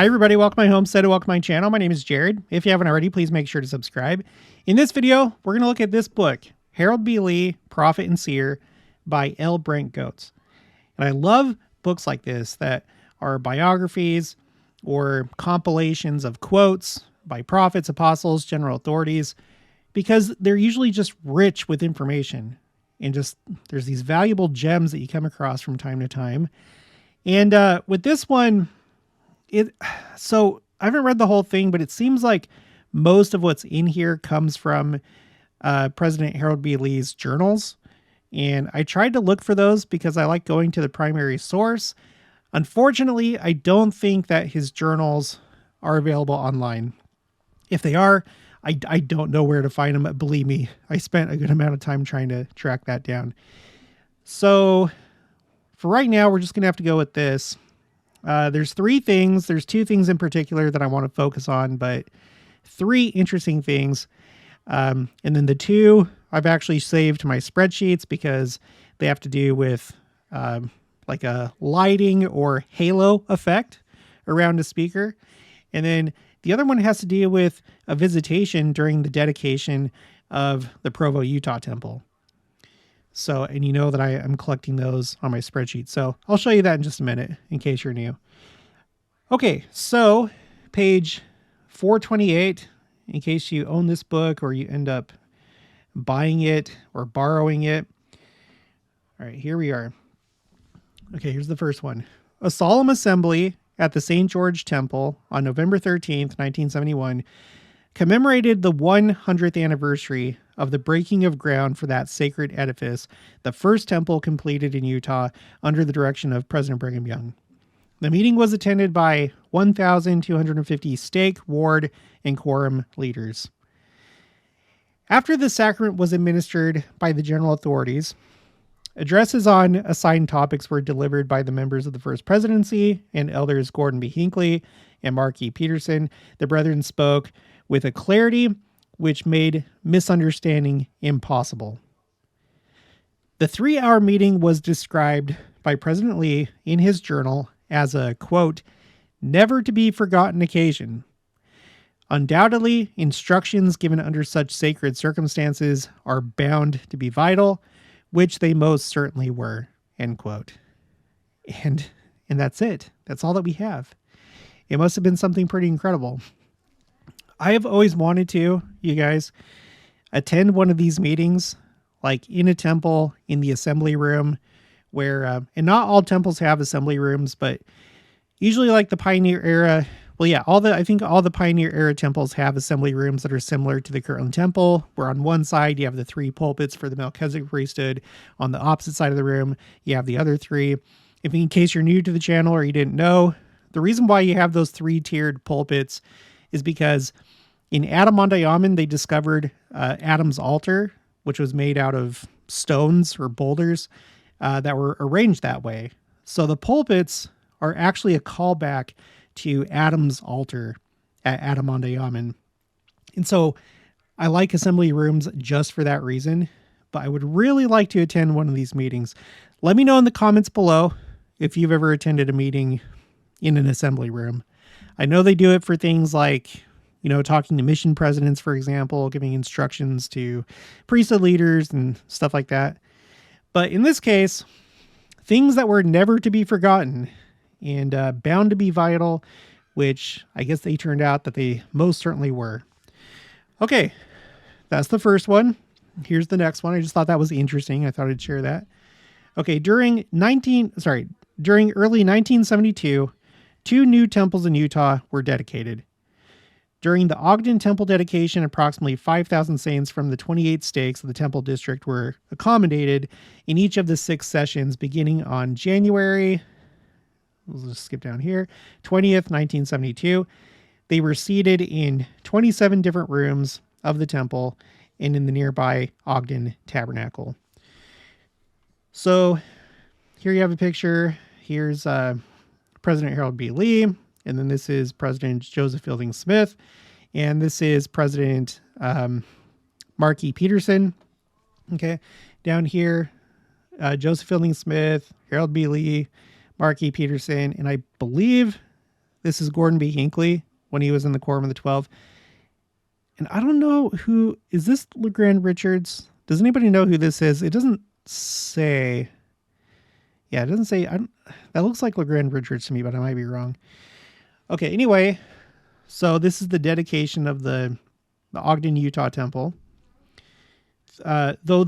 Hi everybody, welcome to my homestead and welcome to my channel. My name is Jared. If you haven't already, please make sure to subscribe. In this video, we're going to look at this book, Harold B. Lee, Prophet and Seer by L. Brent Goates. And I love books like this that are biographies or compilations of quotes by prophets, apostles, general authorities, because they're usually just rich with information. And just there's these valuable gems that you come across from time to time. And with this one, so I haven't read the whole thing, but it seems like most of what's in here comes from President Harold B. Lee's journals. And I tried to look for those because I like going to the primary source. Unfortunately, I don't think that his journals are available online. If they are, I don't know where to find them. Believe me, I spent a good amount of time trying to track that down. So for right now, we're just going to have to go with this. There's three things. There's two things in particular that I want to focus on, but three interesting things. And then the two I've actually saved to my spreadsheets because they have to do with like a lighting or halo effect around a speaker. And then the other one has to do with a visitation during the dedication of the Provo, Utah temple. So, and you know that I am collecting those on my spreadsheet. So I'll show you that in just a minute in case you're new. Okay, so page 428, in case you own this book or you end up buying it or borrowing it. All right, here we are. Okay, here's the first one. A solemn assembly at the St. George Temple on November 13th, 1971, commemorated the 100th anniversary of the breaking of ground for that sacred edifice, the first temple completed in Utah under the direction of President Brigham Young. The meeting was attended by 1,250 stake, ward, and quorum leaders. After the sacrament was administered by the general authorities, addresses on assigned topics were delivered by the members of the First Presidency and elders Gordon B. Hinckley and Mark E. Peterson. The brethren spoke with a clarity which made misunderstanding impossible. The 3-hour meeting was described by President Lee in his journal as a, quote, never to be forgotten occasion. Undoubtedly, instructions given under such sacred circumstances are bound to be vital, which they most certainly were, end quote. And that's it. That's all that we have. It must have been something pretty incredible. I have always wanted to, you guys, attend one of these meetings, like in a temple, in the assembly room, where, and not all temples have assembly rooms, but usually like the Pioneer era, well, yeah, I think all the Pioneer era temples have assembly rooms that are similar to the Kirtland Temple, where on one side you have the 3 pulpits for the Melchizedek priesthood. On the opposite side of the room, you have the other 3. If in case you're new to the channel or you didn't know, the reason why you have those 3-tiered pulpits is because in Adam-ondi-Ahman, they discovered Adam's altar, which was made out of stones or boulders that were arranged that way. So the pulpits are actually a callback to Adam's altar at Adam-ondi-Ahman. And so I like assembly rooms just for that reason, but I would really like to attend one of these meetings. Let me know in the comments below if you've ever attended a meeting in an assembly room. I know they do it for things like, you know, talking to mission presidents, for example, giving instructions to priesthood leaders and stuff like that. But in this case, things that were never to be forgotten and bound to be vital, which I guess they turned out that they most certainly were. Okay, that's the first one. Here's the next one. I just thought that was interesting. I thought I'd share that. Okay, during early 1972, 2 new temples in Utah were dedicated. During the Ogden temple dedication, approximately 5,000 saints from the 28 stakes of the temple district were accommodated in each of the 6 sessions beginning on January, we'll just skip down here, 20th, 1972. They were seated in 27 different rooms of the temple and in the nearby Ogden Tabernacle. So here you have a picture. Here's President Harold B. Lee. And then this is President Joseph Fielding Smith. And this is President Mark E. Peterson. Okay. Down here, Joseph Fielding Smith, Harold B. Lee, Mark E. Peterson. And I believe This is Gordon B. Hinckley when he was in the Quorum of the 12. And I don't know who, is this LeGrand Richards? Does anybody know who this is? It doesn't say. Yeah, it doesn't say. That looks like LeGrand Richards to me, but I might be wrong. Okay, anyway, so this is the dedication of the Ogden, Utah temple. Though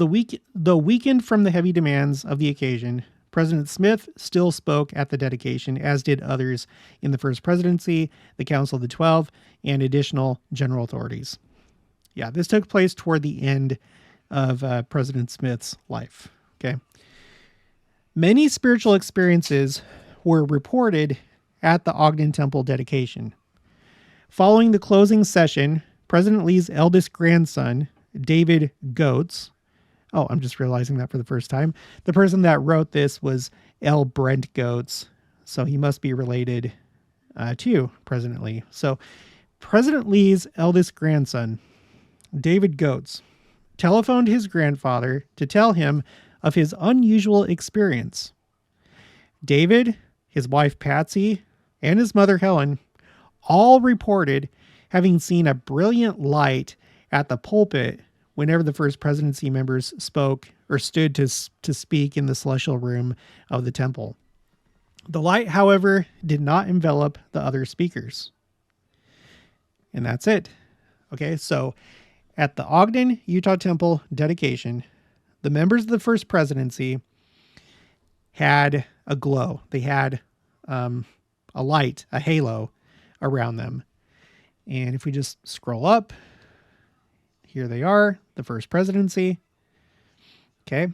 weakened from the heavy demands of the occasion, President Smith still spoke at the dedication, as did others in the First Presidency, the Council of the 12, and additional general authorities. Yeah, this took place toward the end of President Smith's life. Okay. Many spiritual experiences were reported at the Ogden Temple dedication. Following the closing session, President Lee's eldest grandson, David Goates, oh, I'm just realizing that for the first time. The person that wrote this was L. Brent Goates, so he must be related to President Lee. So President Lee's eldest grandson, David Goates, telephoned his grandfather to tell him of his unusual experience. David, his wife Patsy, and his mother Helen all reported having seen a brilliant light at the pulpit whenever the First Presidency members spoke or stood to speak in the celestial room of the temple. The light, however, did not envelop the other speakers. And that's it. Okay, so at the Ogden, Utah Temple dedication, the members of the First Presidency had a glow. They had a light, a halo around them. And if we just scroll up, here they are, the First Presidency. Okay.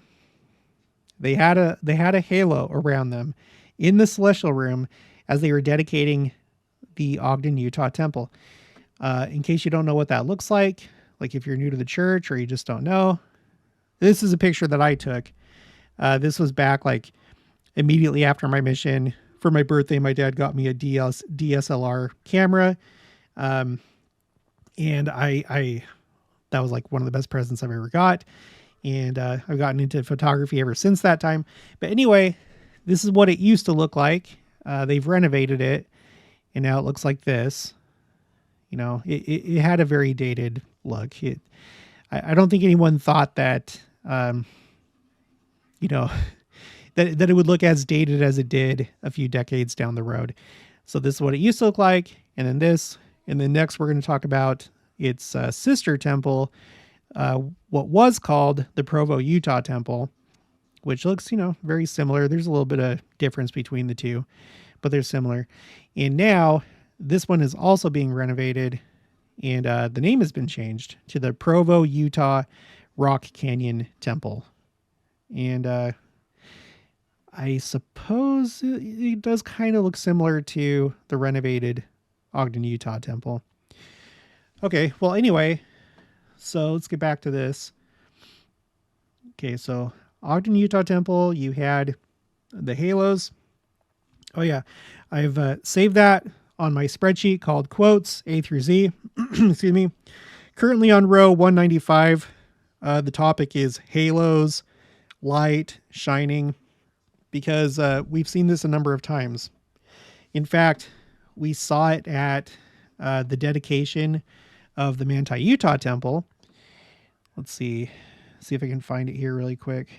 They had a halo around them in the celestial room as they were dedicating the Ogden, Utah Temple. In case you don't know what that looks like if you're new to the church or you just don't know, this is a picture that I took. This was back immediately after my mission. For my birthday, my dad got me a DSLR camera. And I that was one of the best presents I've ever got. And I've gotten into photography ever since that time. But anyway, this is what it used to look like. They've renovated it, and now it looks like this. You know, it had a very dated look. I don't think anyone thought that, you know, that it would look as dated as it did a few decades down the road. So this is what it used to look like. And then this, and then next we're going to talk about its sister temple, what was called the Provo, Utah temple, which looks, very similar. There's a little bit of difference between the two, but they're similar. And now this one is also being renovated, and the name has been changed to the Provo, Utah Rock Canyon Temple. And I suppose it does kind of look similar to the renovated Ogden, Utah temple. Okay, well, anyway, so let's get back to this. Okay, so Ogden, Utah temple, you had the halos. Oh, yeah, I've saved that on my spreadsheet called Quotes A through Z. Excuse me. Currently on row 195, the topic is halos, light, shining, because we've seen this a number of times. In fact, we saw it at the dedication of the Manti, Utah temple. Let's see if I can find it here really quick.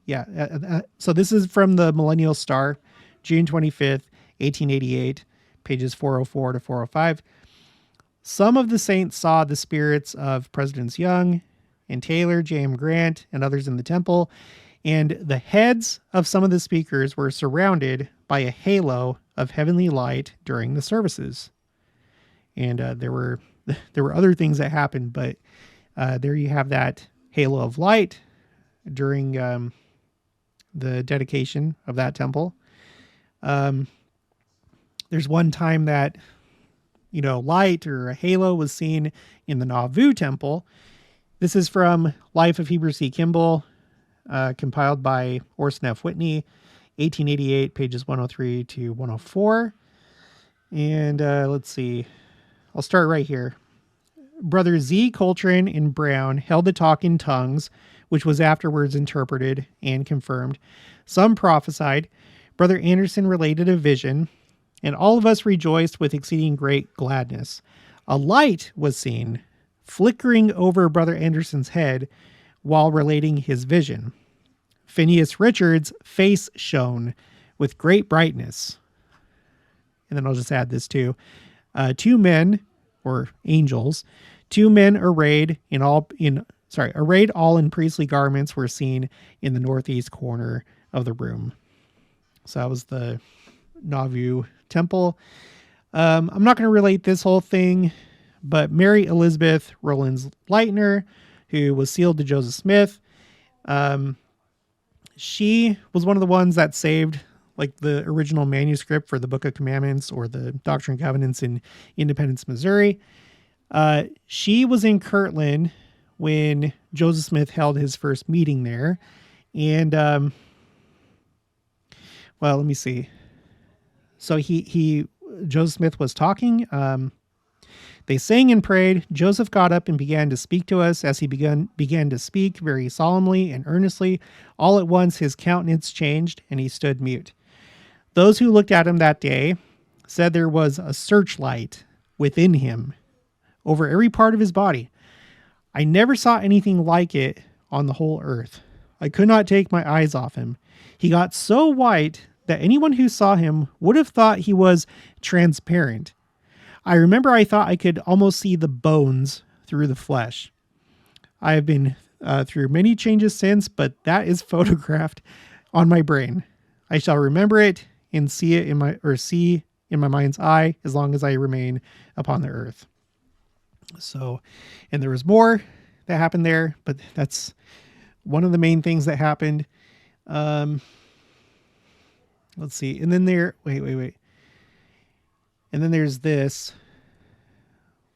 Yeah, so this is from the Millennial Star, June 25th, 1888, pages 404 to 405. Some of the saints saw the spirits of Presidents Young and Taylor, J.M. Grant, and others in the temple, and the heads of some of the speakers were surrounded by a halo of heavenly light during the services. And there were other things that happened, but there you have that halo of light during the dedication of that temple. There's one time that, light or a halo was seen in the Nauvoo temple. This is from Life of Heber C. Kimball, compiled by Orson F. Whitney, 1888, pages 103 to 104. And let's see. I'll start right here. Brother Z. Coltrane and Brown held the talk in tongues, which was afterwards interpreted and confirmed. Some prophesied. Brother Anderson related a vision. and all of us rejoiced with exceeding great gladness. A light was seen flickering over Brother Anderson's head while relating his vision. Phineas Richards' face shone with great brightness. And then I'll just add this too. Two men, or angels, two men arrayed all in priestly garments were seen in the northeast corner of the room. So that was the Nauvoo temple. I'm not going to relate this whole thing, but Mary Elizabeth Rollins Lightner, who was sealed to Joseph Smith, she was one of the ones that saved like the original manuscript for the Book of Commandments or the Doctrine and Covenants in Independence, Missouri. She was in Kirtland when Joseph Smith held his first meeting there. And, well, let me see. So Joseph Smith was talking. They sang and prayed. Joseph got up and began to speak to us. As he began to speak very solemnly and earnestly, all at once his countenance changed and he stood mute. Those who looked at him that day said there was a searchlight within him over every part of his body. I never saw anything like it on the whole earth. I could not take my eyes off him. He got so white that anyone who saw him would have thought he was transparent. I remember I thought I could almost see the bones through the flesh. I have been through many changes since, but that is photographed on my brain. I shall remember it and see in my mind's eye as long as I remain upon the earth. So, and there was more that happened there, but that's one of the main things that happened. Let's see. And then wait. And then there's this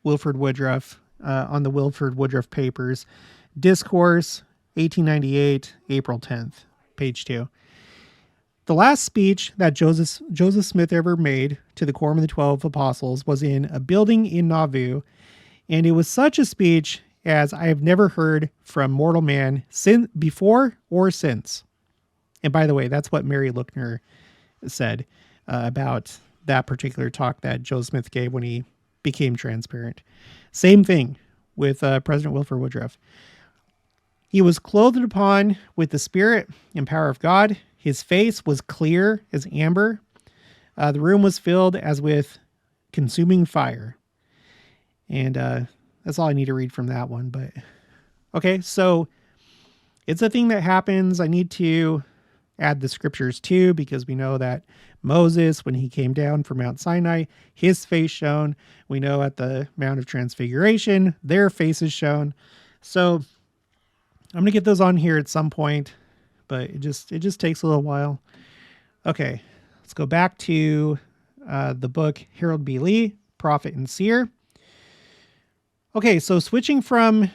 Wilford Woodruff on the Wilford Woodruff Papers, Discourse, 1898, April 10th, page 2. The last speech that Joseph Smith ever made to the Quorum of the 12 Apostles was in a building in Nauvoo, and it was such a speech as I have never heard from mortal man before or since. And by the way, that's what Mary Lookner said about that particular talk that Joseph Smith gave when he became transparent. Same thing with President Wilford Woodruff. He was clothed upon with the Spirit and power of God. His face was clear as amber. The room was filled as with consuming fire. And that's all I need to read from that one. But okay, so it's a thing that happens. I need to add the scriptures too, because we know that Moses, when he came down from Mount Sinai, his face shone. We know at the Mount of Transfiguration, their faces shone. So I'm going to get those on here at some point, but it just takes a little while. Okay, let's go back to the book Harold B. Lee, Prophet and Seer. Okay, so switching from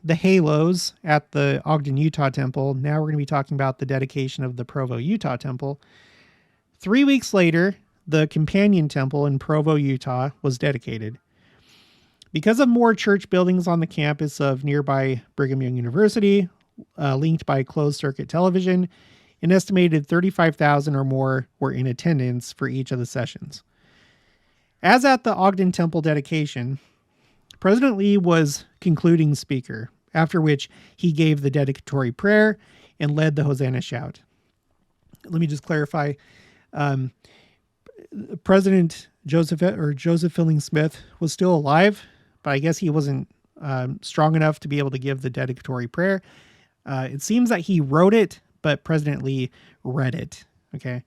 the halos at the Ogden, Utah temple, now we're going to be talking about the dedication of the Provo, Utah temple. 3 weeks later, the companion temple in Provo, Utah was dedicated. Because of more church buildings on the campus of nearby Brigham Young University, linked by closed-circuit television, an estimated 35,000 or more were in attendance for each of the sessions. As at the Ogden Temple dedication, President Lee was concluding speaker, after which he gave the dedicatory prayer and led the Hosanna shout. Let me just clarify. President Joseph Fielding Smith was still alive, but I guess he wasn't strong enough to be able to give the dedicatory prayer. It seems that he wrote it, but President Lee read it. Okay.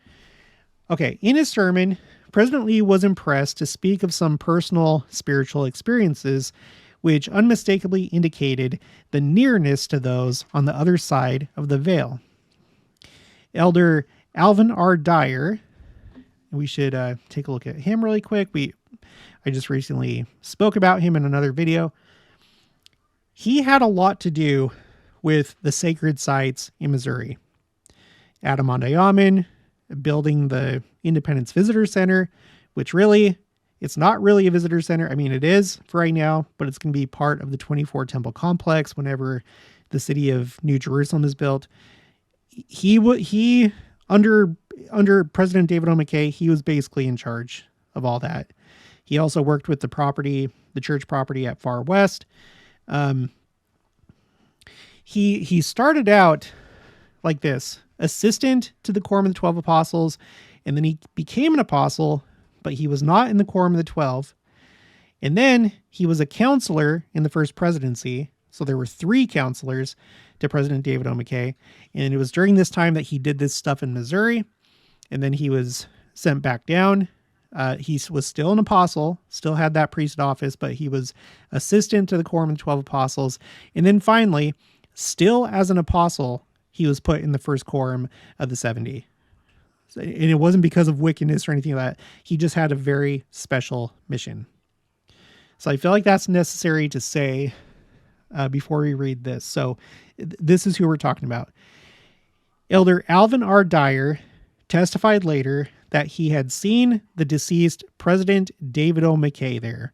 In his sermon, President Lee was impressed to speak of some personal spiritual experiences, which unmistakably indicated the nearness to those on the other side of the veil. Elder Alvin R. Dyer, we should take a look at him really quick. I just recently spoke about him in another video. He had a lot to do with the sacred sites in Missouri. Adamonte-Ammon, building the Independence Visitor Center, which really, it's not really a visitor center. I mean, it is for right now, but it's going to be part of the 24 temple complex whenever the city of New Jerusalem is built. He under under President David O. McKay, he was basically in charge of all that. He also worked with the church property at Far West. He started out like this, assistant to the Quorum of the 12 Apostles, and then he became an apostle, but he was not in the Quorum of the 12. And then he was a counselor in the first presidency. So there were 3 counselors to President David O. McKay. And it was during this time that he did this stuff in Missouri. And then he was sent back down. He was still an apostle, still had that priest office, but he was assistant to the Quorum of the 12 Apostles. And then finally, still as an apostle, he was put in the first quorum of the 70. And it wasn't because of wickedness or anything like that. He just had a very special mission. So I feel like that's necessary to say before we read this. So this is who we're talking about. Elder Alvin R. Dyer testified later that he had seen the deceased President David O. McKay there,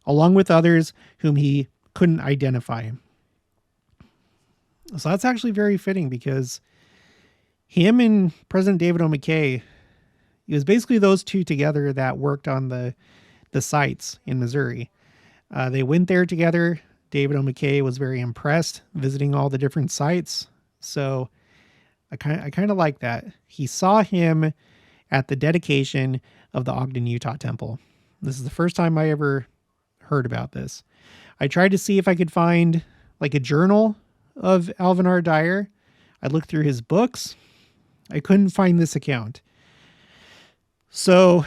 along with others whom he couldn't identify. So that's actually very fitting because him and President David O. McKay, it was basically those two together that worked on the sites in Missouri. They went there together. David O. McKay was very impressed visiting all the different sites. So I kind of like that. He saw him at the dedication of the Ogden, Utah temple. This is the first time I ever heard about this. I tried to see if I could find like a journal of Alvin R. Dyer. I looked through his books. I couldn't find this account. So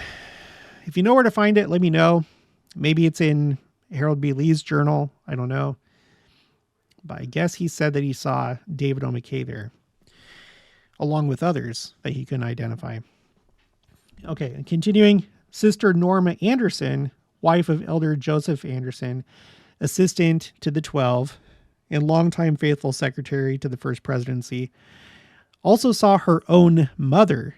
if you know where to find it, let me know. Maybe it's in Harold B. Lee's journal. I don't know. But I guess he said that he saw David O. McKay there, along with others that he couldn't identify. Okay, and continuing, Sister Norma Anderson, wife of Elder Joseph Anderson, assistant to the 12, and longtime faithful secretary to the first presidency, also saw her own mother.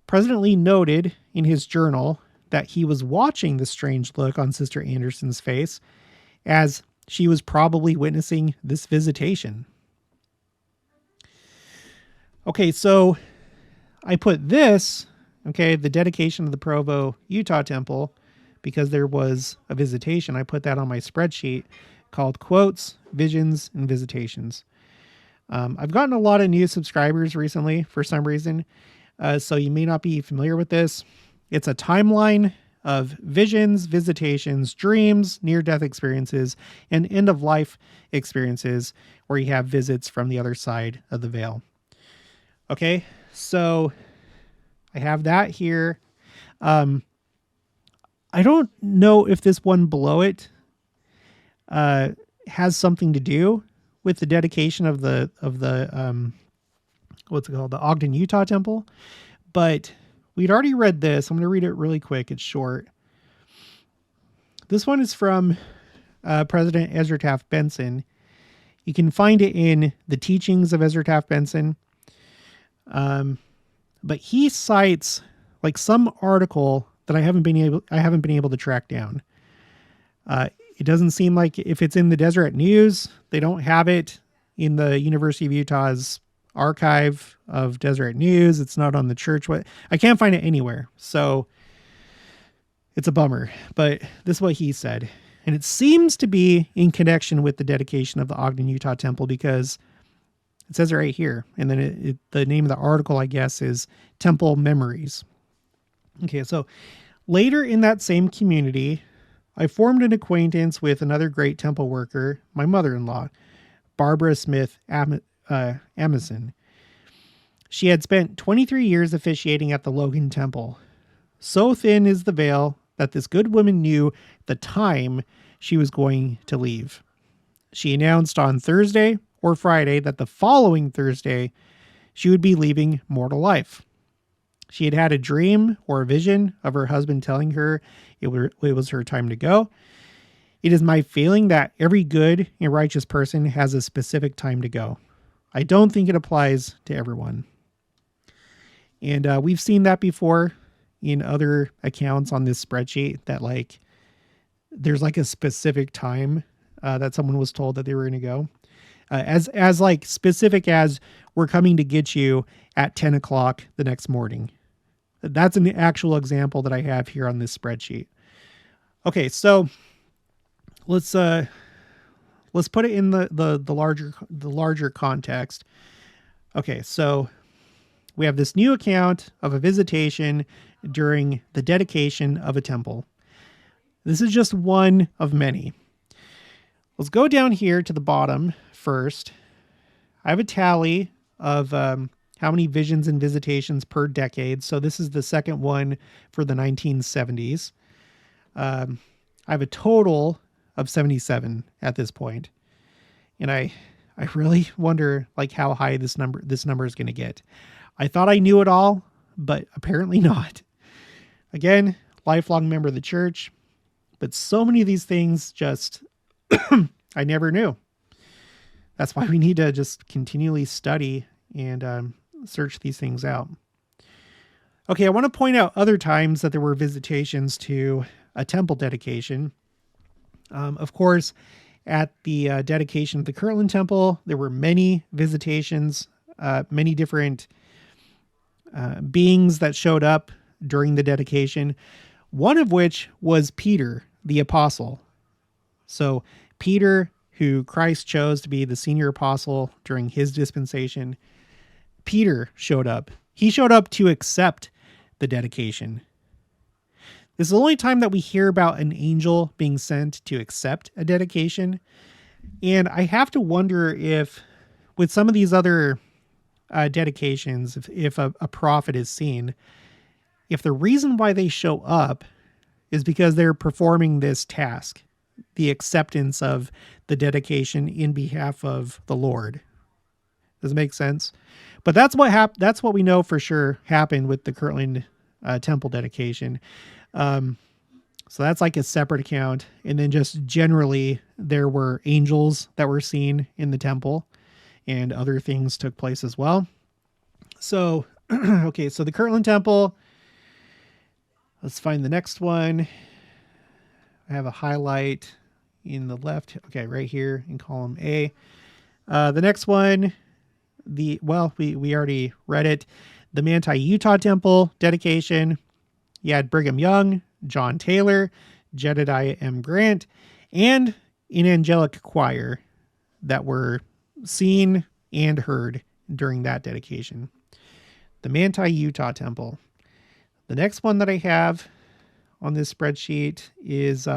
President Lee noted in his journal that he was watching the strange look on Sister Anderson's face as she was probably witnessing this visitation. Okay, so I put this, the dedication of the Provo, Utah temple, because there was a visitation. I put that on my spreadsheet called Quotes, Visions, and Visitations. I've gotten a lot of new subscribers recently for some reason, so you may not be familiar with this. It's a timeline of visions, visitations, dreams, near-death experiences, and end-of-life experiences where you have visits from the other side of the veil. Okay, so I have that here. I don't know if this one below it has something to do with the dedication of the what's it called, the Ogden, Utah temple, but we'd already read this. I'm going to read it really quick. It's short. This one is from President Ezra Taft Benson. You can find it in the teachings of Ezra Taft Benson. But he cites like some article that I haven't been able to track down. It doesn't seem like if it's in the Deseret News, they don't have it in the University of Utah's archive of Deseret News. It's not on the church. I can't find it anywhere. So it's a bummer, but this is what he said. And it seems to be in connection with the dedication of the Ogden, Utah temple, because it says it right here. And then the name of the article, I guess, is Temple Memories. Okay, so later in that same community, I formed an acquaintance with another great temple worker, my mother-in-law, Barbara Smith Amison. She had spent 23 years officiating at the Logan Temple. So thin is the veil that this good woman knew the time she was going to leave. She announced on Thursday or Friday that the following Thursday she would be leaving mortal life. She had had a dream or a vision of her husband telling her it was her time to go. It is my feeling that every good and righteous person has a specific time to go. I don't think it applies to everyone. And we've seen that before in other accounts on this spreadsheet, that there's a specific time that someone was told that they were going to go. as like specific as we're coming to get you at 10 o'clock the next morning. That's an actual example that I have here on this spreadsheet. Okay, so let's put it in the larger context. Okay, so we have this new account of a visitation during the dedication of a temple. This is just one of many. Let's go down here to the bottom first. I have a tally of how many visions and visitations per decade. So this is the second one for the 1970s. I have a total of 77 at this point. And I really wonder like how high this number is going to get. I thought I knew it all, but apparently not. Again, lifelong member of the church, but so many of these things just I never knew. That's why we need to just continually study and search these things out. Okay, I want to point out other times that there were visitations to a temple dedication. Of course, at the dedication of the Kirtland Temple, there were many visitations, many different beings that showed up during the dedication, one of which was Peter, the apostle. So Peter, who Christ chose to be the senior apostle during his dispensation, Peter showed up. He showed up to accept the dedication. This is the only time that we hear about an angel being sent to accept a dedication. And I have to wonder if with some of these other dedications, if a prophet is seen, if the reason why they show up is because they're performing this task, the acceptance of the dedication in behalf of the Lord. Does it make sense? But that's what we know for sure happened with the Kirtland temple dedication. So that's like a separate account. And then just generally there were angels that were seen in the temple and other things took place as well. So, okay. So the Kirtland temple, let's find the next one. I have a highlight in the left. Okay. Right here in column A. The next one, we already read it. The Manti, Utah temple dedication. You had Brigham Young, John Taylor, Jedediah M. Grant, and an angelic choir that were seen and heard during that dedication. The Manti, Utah temple. The next one that I have on this spreadsheet is,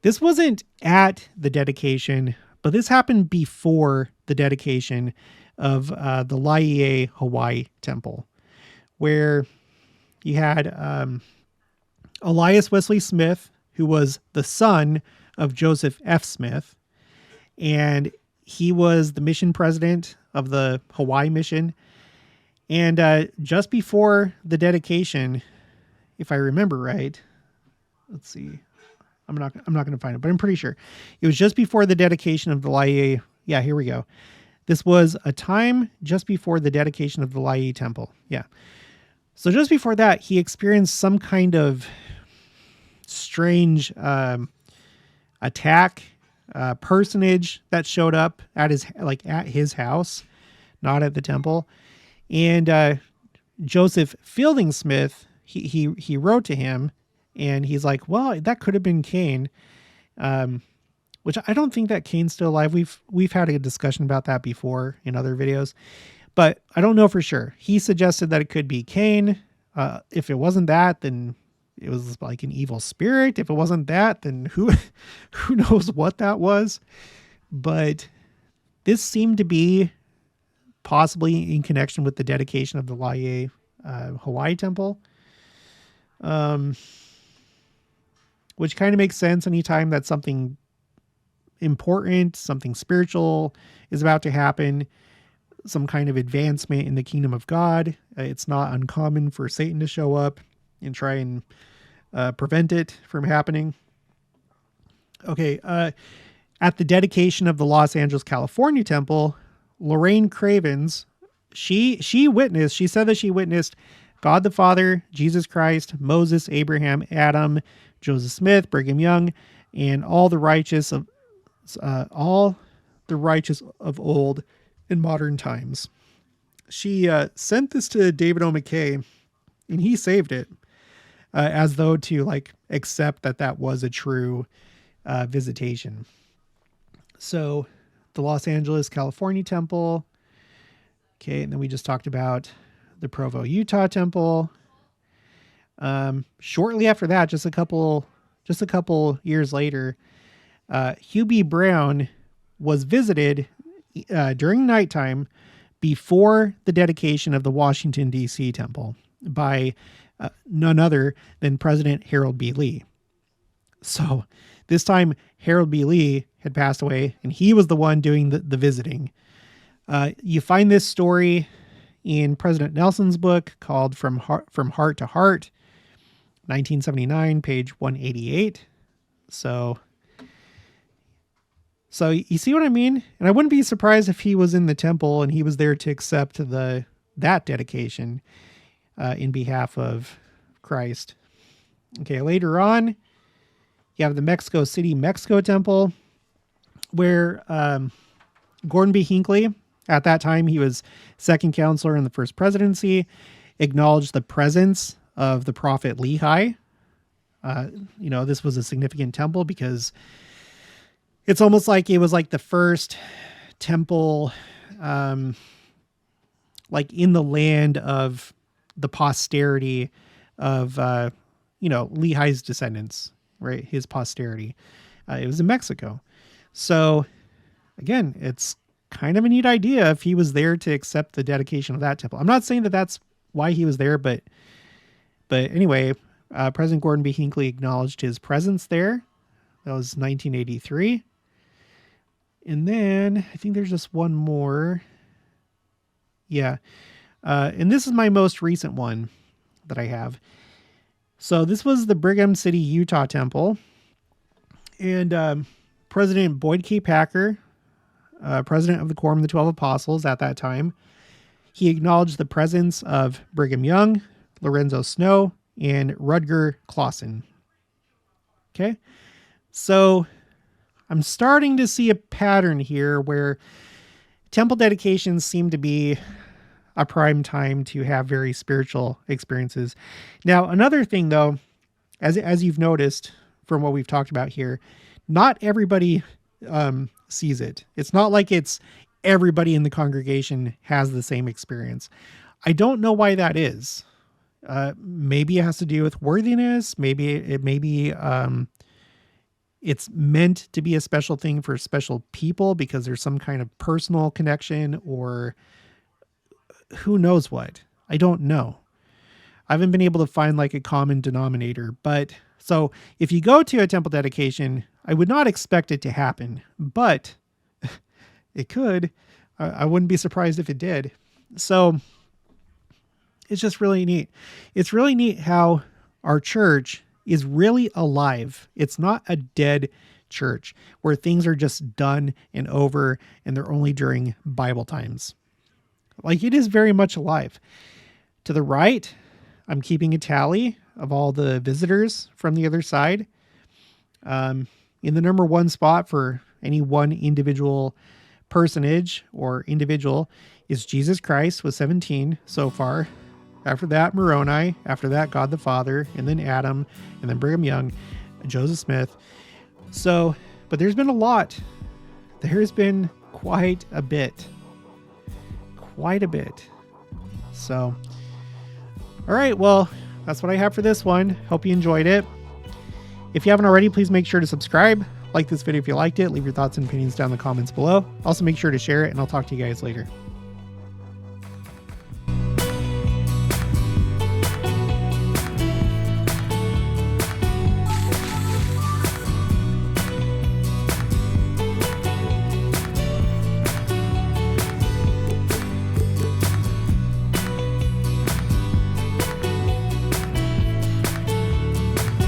this wasn't at the dedication, but this happened before the dedication of the Laie, Hawaii temple, where you had Elias Wesley Smith, who was the son of Joseph F. Smith, and he was the mission president of the Hawaii mission. And just before the dedication, if I remember right, let's see, I'm not going to find it, but I'm pretty sure it was just before the dedication of the Laie. Yeah, here we go. This was a time just before the dedication of the Laie temple. Yeah. So just before that, he experienced some kind of strange attack, personage that showed up at his house, not at the temple. And Joseph Fielding Smith, he wrote to him, and he's like, well, that could have been Cain, which I don't think that Cain's still alive. We've had a discussion about that before in other videos, but I don't know for sure. He suggested that it could be Cain. If it wasn't that, then it was like an evil spirit. If it wasn't that, then who knows what that was. But this seemed to be possibly in connection with the dedication of the Laie Hawaii temple. Which kind of makes sense anytime that something important, something spiritual is about to happen, some kind of advancement in the kingdom of God. It's not uncommon for Satan to show up and try and prevent it from happening. Okay. At the dedication of the Los Angeles, California temple, Lorraine Cravens, she said that she witnessed God the Father, Jesus Christ, Moses, Abraham, Adam, Joseph Smith, Brigham Young, and all the righteous the righteous of old in modern times. She sent this to David O. McKay, and he saved it as though to like accept that was a true visitation. So the Los Angeles, California temple. Okay. And then we just talked about the Provo, Utah temple. Shortly after that, just a couple years later, Hugh B. Brown was visited during nighttime before the dedication of the Washington, D.C. temple by none other than President Harold B. Lee. So this time Harold B. Lee had passed away, and he was the one doing the visiting. You find this story in President Nelson's book called From Heart to Heart, 1979, page 188. So you see what I mean? And I wouldn't be surprised if he was in the temple and he was there to accept that dedication in behalf of Christ. Okay, later on, you have the Mexico City, Mexico temple, where Gordon B. Hinckley, at that time he was second counselor in the first presidency, acknowledged the presence of the prophet Lehi. This was a significant temple because it's almost like it was like the first temple, like in the land of the posterity of, Lehi's descendants, right? His posterity. It was in Mexico. So again, it's kind of a neat idea if he was there to accept the dedication of that temple. I'm not saying that that's why he was there, but anyway, President Gordon B. Hinckley acknowledged his presence there. That was 1983. And then I think there's just one more. Yeah. And this is my most recent one that I have. So this was the Brigham City, Utah temple. And President Boyd K. Packer, president of the Quorum of the 12 Apostles at that time, he acknowledged the presence of Brigham Young, Lorenzo Snow, and Rudger Clausen. Okay. So I'm starting to see a pattern here where temple dedications seem to be a prime time to have very spiritual experiences. Now, another thing though, as you've noticed from what we've talked about here, not everybody sees it. It's not like it's everybody in the congregation has the same experience. I don't know why that is. Maybe it has to do with worthiness. Maybe it's meant to be a special thing for special people because there's some kind of personal connection, or who knows what. I don't know. I haven't been able to find like a common denominator, but so if you go to a temple dedication, I would not expect it to happen, but it could. I wouldn't be surprised if it did. So it's just really neat. It's really neat how our church is really alive. It's not a dead church where things are just done and over and they're only during Bible times. Like, it is very much alive. To the right, I'm keeping a tally of all the visitors from the other side. In the number one spot for any one individual personage or individual is Jesus Christ with 17 so far. After that, Moroni. After that, God the Father, and then Adam, and then Brigham Young, Joseph Smith. So, but there's been a lot. There's been quite a bit. Quite a bit. So, all right, well, that's what I have for this one. Hope you enjoyed it. If you haven't already, please make sure to subscribe. Like this video if you liked it. Leave your thoughts and opinions down in the comments below. Also, make sure to share it, and I'll talk to you guys later.